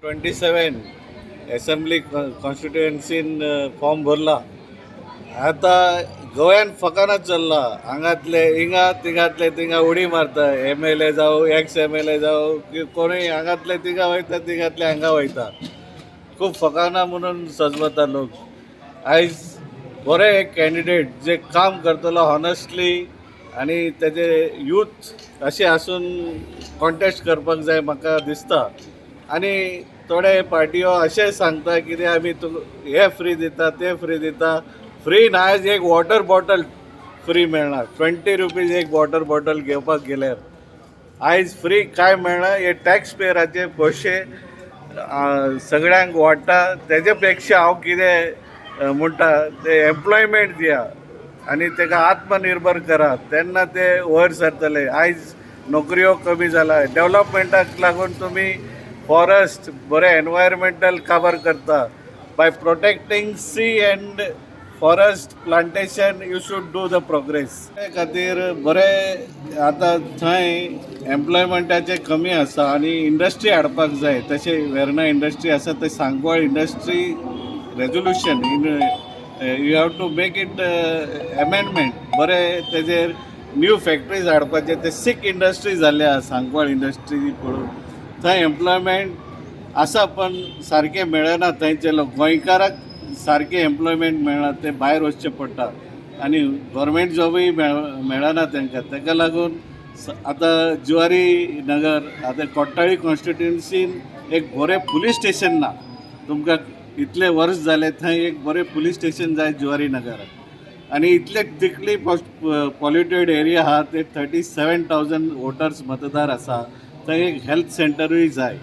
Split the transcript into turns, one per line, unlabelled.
27 assembly कॉन्स्टिट्युएन्सीन form भरला. आता गोव्यान फकानाच चल्ला. हांगातले हिंगा तिंगातले तिंगा उडी मारता. MLA जावं XMLA जावं की कोणी हांगातले तिंगा वयता तिंगातले हांगा वयता. खूब फकाना म्हणून सजमता लोक. आयज बरे एक कॅन्डिडेट जे काम करतलो हॉनेस्टली आणि तेजे यूथ अशें आसून कॉन्टेस्ट करपाक जाय म्हाका दिसता. आणि थोडे पार्टियो अशें सांगता कितें आमी हे फ्री दिता ते फ्री दिता. फ्री ना, आयज एक वॉटर बॉटल फ्री मेळना. 20 रुपीज एक वॉटर बॉटल घेवपाक गेल्यार आयज फ्री काय मेळना. हे टॅक्स पेयराचे पयशे सगळ्यांक वाडटा. तेजे पेक्षा हांव कितें म्हणटा ते एम्प्लॉयमेंट दिया आनी ताका आत्मनिर्भर करा, तेन्ना ते वयर सरतले. आयज नोकऱ्यो कमी जाला. डेवलपमेंटाक लागून तुमी फॉरेस्ट बरे एनवायरमेंटल कवर करता. By protecting sea and forest plantation you should do the progress. ते खातीर बरे आतां थंय एम्प्लॉयमेंटाचे कमी आसा आनी इंडस्ट्री हाडपाक जाय. तशें वेर्ना इंडस्ट्री आसा ते Sancoale industry resolution you have to make it amendment. बरे तेजेर न्यू फॅक्टरीज हाडपाचे. ते सीक इंडस्ट्री जाल्ल्या सांकवाळ इंडस्ट्री पळोवन थंय एम्प्लॉयमेंट आसा पण सारकें मेळना. थंयचे लोक गोंयकाराक सारकें एम्प्लॉयमेंट मेळना. ते भायर वचचें पडटा आनी गव्हर्मेंट जॉबूय मेळना तांकां. ताका लागून आतां जुवारी नगर आतां कोट्टाळी कॉन्स्टिट्युएन्सीन एक बरें पुलीस स्टेशन ना. तुमकां इतले वर्स जाले थंय एक बरें पुलीस स्टेशन जाय जुवारी नगराक. आनी इतले तिकली पॉल्युटेड एरिया आहा ते 37,000 वोटर्स मतदार आसा. थंय एक हेल्थ सेंटरूय जाय.